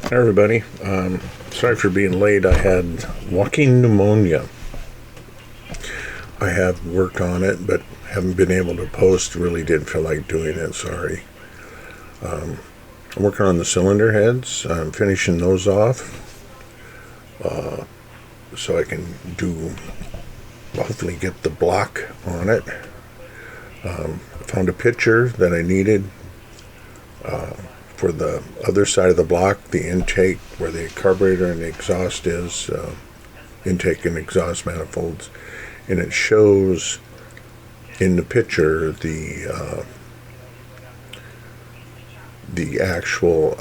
Hi, everybody. Sorry for being late. I had walking pneumonia. I have worked on it, but haven't been able to post. Really didn't feel like doing it. Sorry. I'm working on the cylinder heads. I'm finishing those off so I can hopefully get the block on it. I found a picture that I needed for the other side of the block, the intake where the carburetor and the exhaust is, intake and exhaust manifolds, and it shows in the picture the actual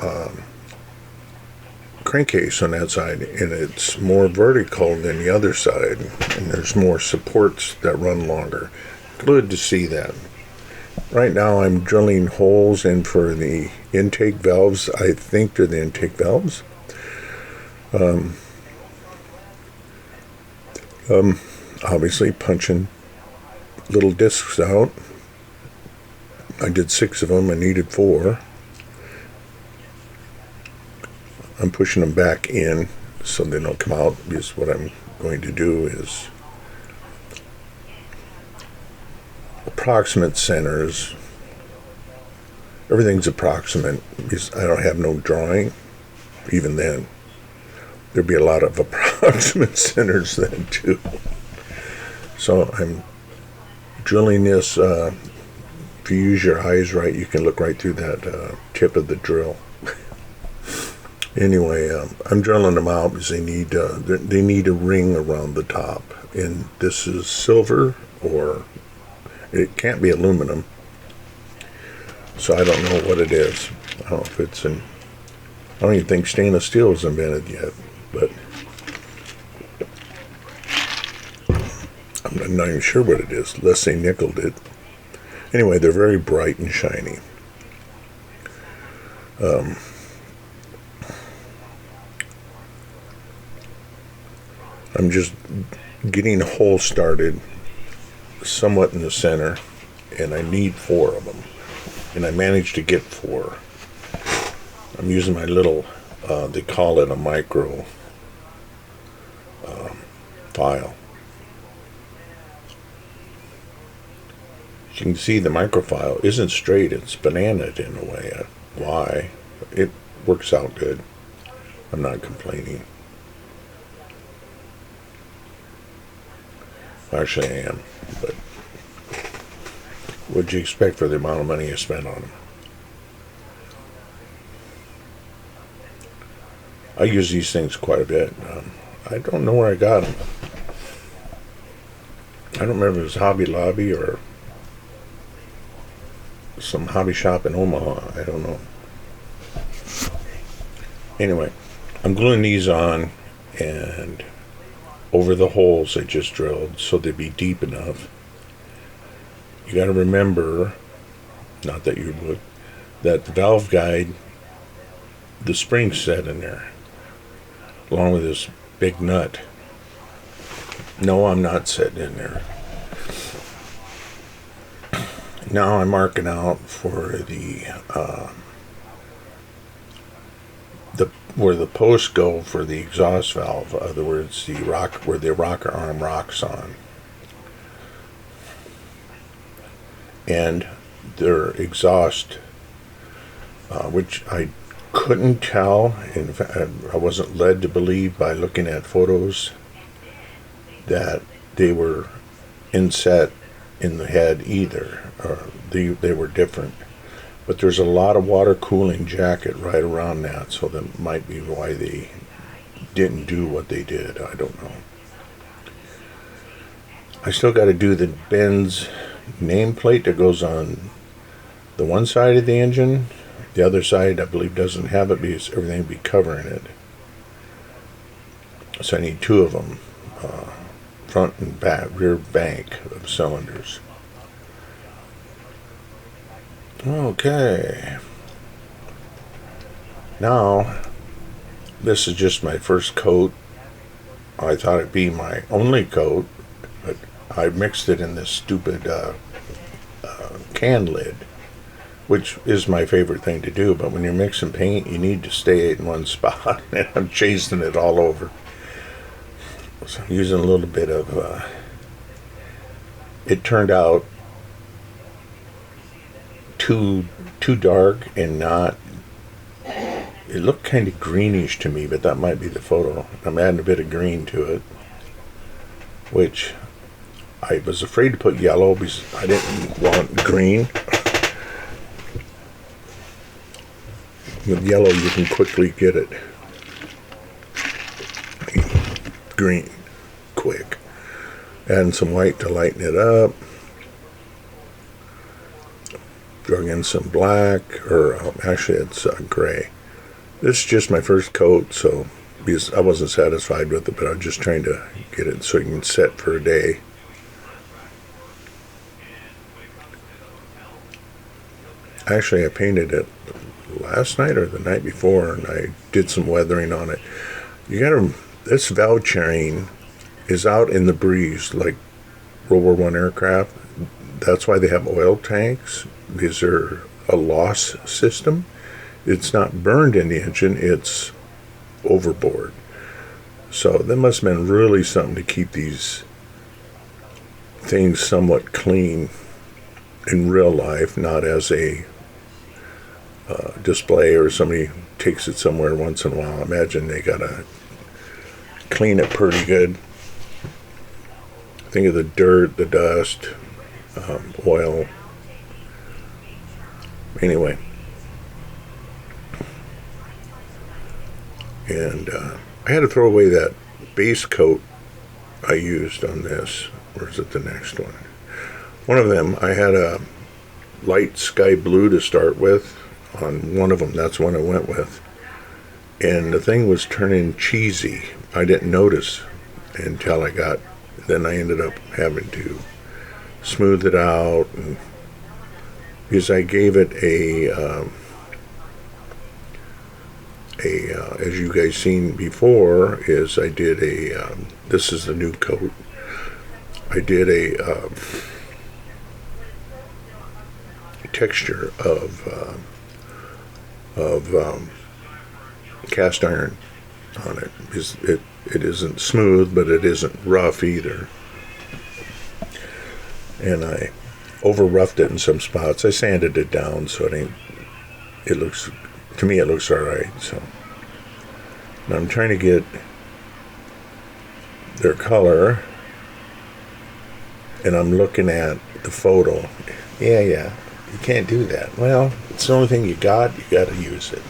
crankcase on that side, and it's more vertical than the other side, and there's more supports that run longer. Good to see that. Right now I'm drilling holes in for the intake valves. I think they're the intake valves. Obviously punching little discs out. I did 6 of them. I needed 4. I'm pushing them back in so they don't come out, because what I'm going to do is approximate centers. Everything's approximate because I don't have no drawing. Even then, there'd be a lot of approximate centers then too. So I'm drilling this. If you use your eyes right, you can look right through that tip of the drill. Anyway, I'm drilling them out because they need a ring around the top, and this is silver, or it can't be aluminum. So I don't know what it is. I don't know if it's I don't even think stainless steel is invented yet, but I'm not even sure what it is. Let's say nickeled it. Anyway, they're very bright and shiny. I'm just getting a hole started somewhat in the center, and I need 4 of them, and I managed to get 4. I'm using my little, they call it a micro file. You can see the microfile isn't straight, it's bananaed in a way. Why? It works out good. I'm not complaining. Actually, I am, but what'd you expect for the amount of money you spent on them? I use these things quite a bit. I don't know where I got them. I don't remember if it was Hobby Lobby or some hobby shop in Omaha. I don't know. Anyway, I'm gluing these on and over the holes I just drilled so they'd be deep enough. You got to remember, not that you would, that the valve guide, the spring's set in there, along with this big nut. No, I'm not setting in there. Now I'm marking out for the where the posts go for the exhaust valve. In other words, the where the rocker arm rocks on, and their exhaust, which I couldn't tell. In fact, I wasn't led to believe by looking at photos that they were inset in the head either. They were different. But there's a lot of water cooling jacket right around that, so that might be why they didn't do what they did. I don't know. I still got to do the Benz nameplate that goes on the one side of the engine. The other side, I believe, doesn't have it because everything will be covering it. So I need 2 of them, front and back, rear bank of cylinders. Okay. Now, this is just my first coat. I thought it'd be my only coat, but I mixed it in this stupid can lid. which is my favorite thing to do. But when you're mixing paint, you need to stay in one spot, and I'm chasing it all over. So I'm using a little bit of, it turned out too dark and not, it looked kind of greenish to me, but that might be the photo. I'm adding a bit of green to it, which I was afraid to put yellow because I didn't want green. With yellow, you can quickly get it green quick. Adding some white to lighten it up. Drug in some black, or actually it's gray. This is just my first coat, so because I wasn't satisfied with it, but I was just trying to get it so you can set for a day. Actually, I painted it last night or the night before, and I did some weathering on it. This vouchering is out in the breeze like World War I aircraft. That's why they have oil tanks, because they're a loss system. It's not burned in the engine, it's overboard. So that must have been really something to keep these things somewhat clean in real life, not as a display or somebody takes it somewhere once in a while. I imagine they gotta clean it pretty good. Think of the dirt, the dust, oil. Anyway, and I had to throw away that base coat I used on this. Where's it, the next one? One of them, I had a light sky blue to start with on one of them. That's one I went with. And the thing was turning cheesy. I didn't notice until then I ended up having to smooth it out, and because I gave it as you guys seen before, is I did this is the new coat. I did a texture of cast iron on it, because it isn't smooth, but it isn't rough either. And I over roughed it in some spots. I sanded it down so it looks, to me it looks alright. So now I'm trying to get their color, and I'm looking at the photo. Yeah, you can't do that. Well, it's the only thing you got to use it.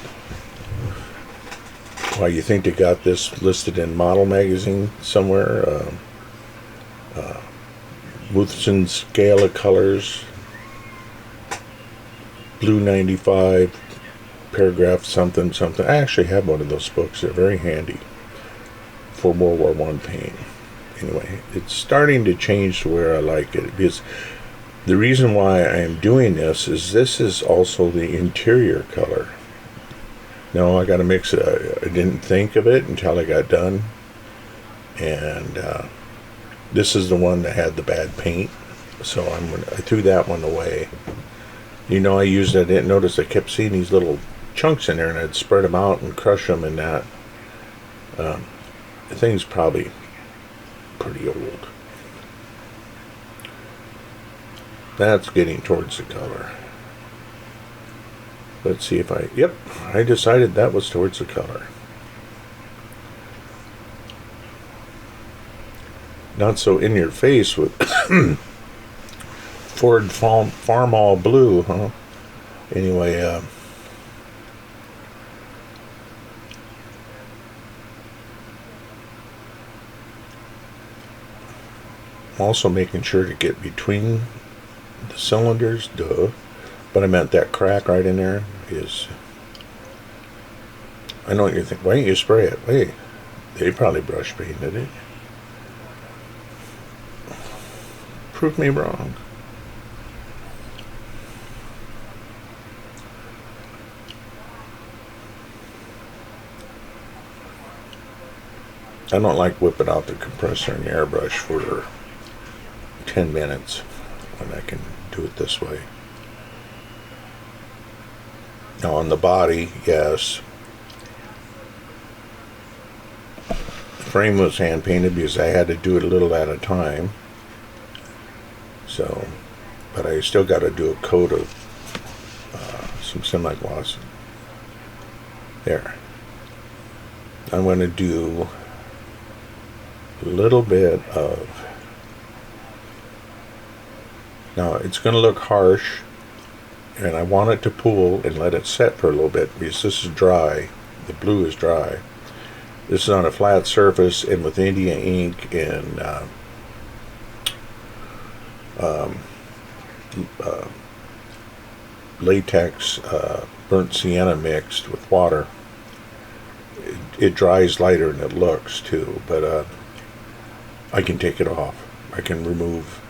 Why, you think they got this listed in Model Magazine somewhere? Woodson Scale of Colors, Blue 95, Paragraph something. I actually have one of those books. They're very handy for World War I paint. Anyway, it's starting to change to where I like it, because the reason why I am doing this is also the interior color. Now I got to mix it. I didn't think of it until I got done, and this is the one that had the bad paint, so I threw that one away. I used it. I didn't notice. I kept seeing these little chunks in there, and I'd spread them out and crush them, and that the thing's probably pretty old. That's getting towards the color. Let's see if I decided that was towards the color. Not so in your face with Ford Farmall Blue, huh? Anyway, I'm also making sure to get between the cylinders, but I meant that crack right in there is, I know what you're thinking, why don't you spray it? Wait, they probably brush painted it. Prove me wrong. I don't like whipping out the compressor and the airbrush for 10 minutes when I can do it this way. Now on the body, yes, the frame was hand painted because I had to do it a little at a time. So, but I still got to do a coat of some semi-gloss. There. I'm going to do a little bit of, now it's going to look harsh, and I want it to pool and let it set for a little bit because this is dry. The blue is dry. This is on a flat surface and with India ink and latex burnt sienna mixed with water. It dries lighter than it looks too, but I can take it off. I can remove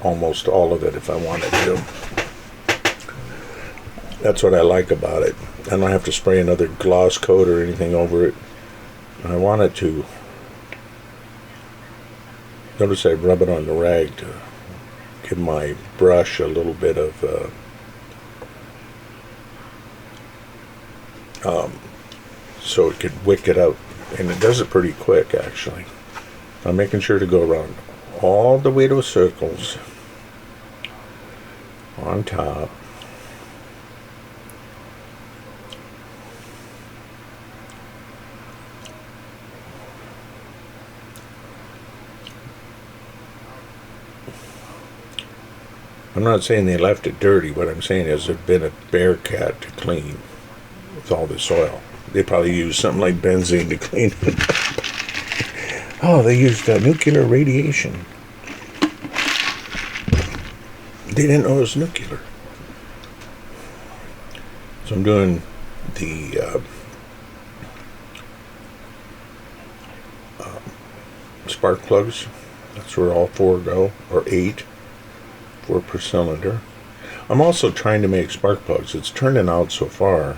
almost all of it if I wanted to. That's what I like about it. I don't have to spray another gloss coat or anything over it. I want it to, notice I rub it on the rag to give my brush a little bit of so it could wick it out, and it does it pretty quick actually. I'm making sure to go around all the way to circles on top. I'm not saying they left it dirty. What I'm saying is there's been a bear cat to clean with all this oil. They probably used something like benzene to clean it. Oh, they used nuclear radiation. They didn't know it was nuclear. So I'm doing the spark plugs. That's where all 4 go, or 8. 4 per cylinder. I'm also trying to make spark plugs. It's turning out so far.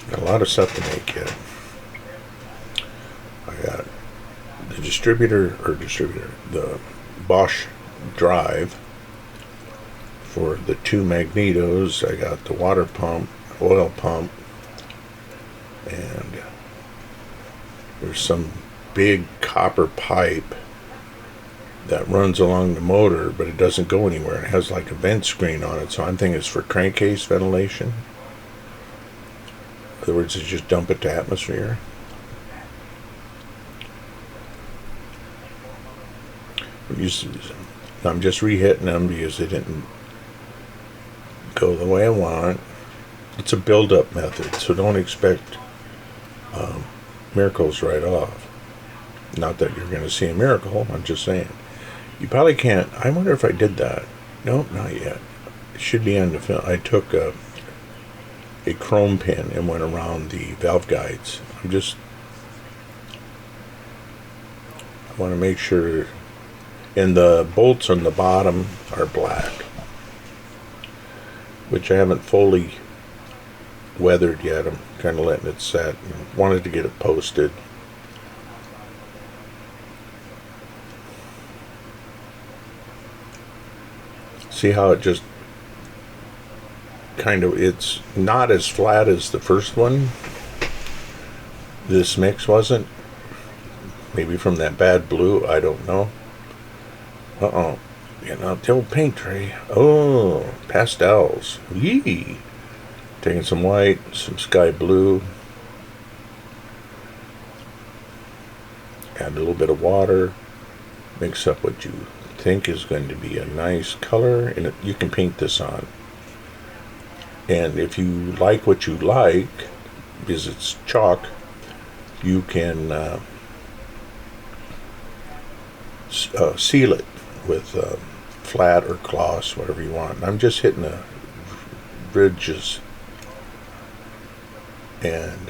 Got a lot of stuff to make yet. I got the the Bosch drive for the 2 magnetos. I got the water pump, oil pump, and there's some big copper pipe that runs along the motor, but it doesn't go anywhere. It has like a vent screen on it, so I'm thinking it's for crankcase ventilation. In other words, it's just dump it to atmosphere. I'm just re-hitting them because they didn't go the way I want. It's a build-up method, so don't expect miracles right off. Not that you're going to see a miracle, I'm just saying. You probably can't. I wonder if I did that. Nope, not yet. It should be on the film. I took a chrome pin and went around the valve guides. I want to make sure, and the bolts on the bottom are black, which I haven't fully weathered yet. I'm kind of letting it set. I wanted to get it posted. See how it just kind of, it's not as flat as the first one. This mix wasn't. Maybe from that bad blue, I don't know. Uh-oh. Getting out the old paint tray. Oh, pastels. Yee. Taking some white, some sky blue. Add a little bit of water. Mix up what you think is going to be a nice color, and you can paint this on. And if you like what you like, because it's chalk, you can seal it with flat or gloss, whatever you want. I'm just hitting the ridges, and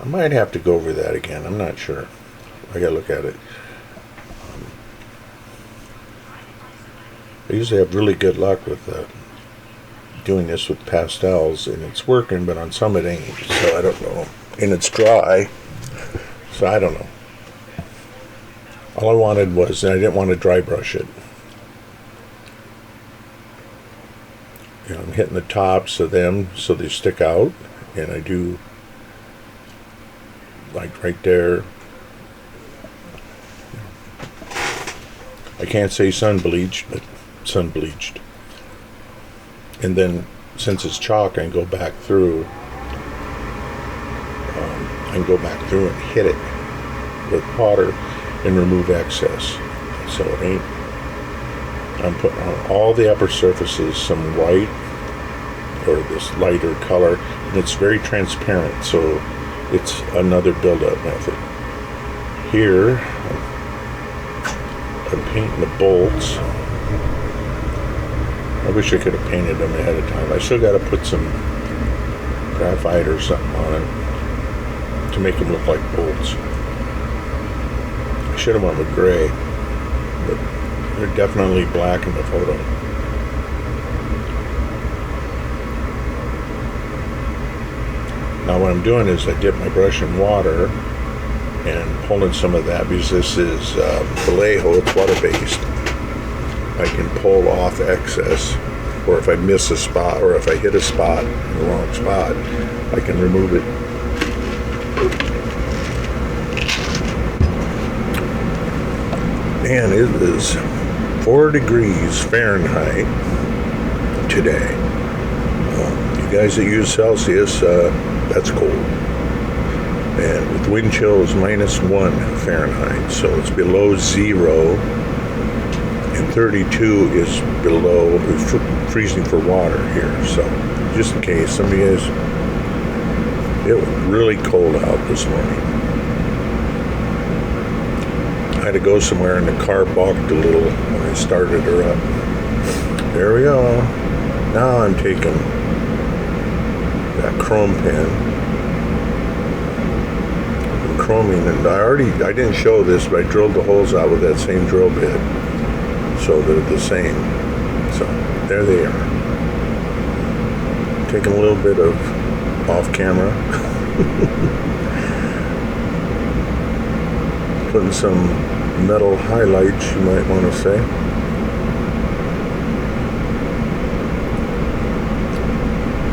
I might have to go over that again. I'm not sure. I gotta look at it. I usually have really good luck with doing this with pastels, and it's working, but on some it ain't, so I don't know. and it's dry, so I don't know. All I wanted was, I didn't want to dry brush it. You know, I'm hitting the tops of them so they stick out, and I do like right there. I can't say sun bleached, but sun bleached. And then since it's chalk, I can go back through. And hit it with water and remove excess. So it ain't. I'm putting on all the upper surfaces some white or this lighter color, and it's very transparent. So it's another build-up method. Here, I'm painting the bolts. I wish I could have painted them ahead of time. I still got to put some graphite or something on it to make them look like bolts. I should have went with gray, but they're definitely black in the photo. Now what I'm doing is I dip my brush in water and pulling some of that, because this is Vallejo, it's water-based. I can pull off excess, or if I miss a spot, or if I hit a spot in the wrong spot, I can remove it. And it is 4 degrees Fahrenheit today. You guys that use Celsius, that's cold. And with wind chills, -1 Fahrenheit, so it's below 0. And 32 is below freezing for water here. So just in case some of you guys, it was really cold out this morning. I had to go somewhere and the car balked a little when I started her up. There we go. Now I'm taking that chrome pen and chroming, and I didn't show this, but I drilled the holes out with that same drill bit, so they're the same. So there they are. Taking a little bit of off camera. Putting some metal highlights, you might want to say.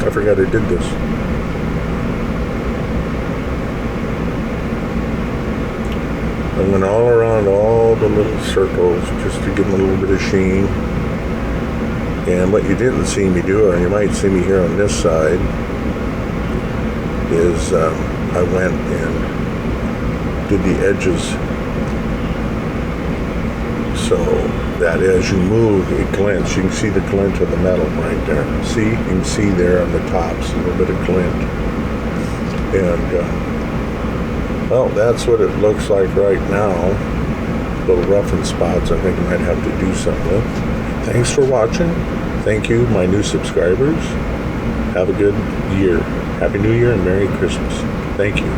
I forgot I did this. I went all around all the little circles just to give them a little bit of sheen. And what you didn't see me do, or you might see me here on this side, is I went and did the edges so that as you move, it glints. You can see the glint of the metal right there. See? You can see there on the tops a little bit of glint. And, well, that's what it looks like right now. Little rough in spots. I think I might have to do something with. Thanks for watching. Thank you, my new subscribers. Have a good year. Happy New Year and Merry Christmas. Thank you.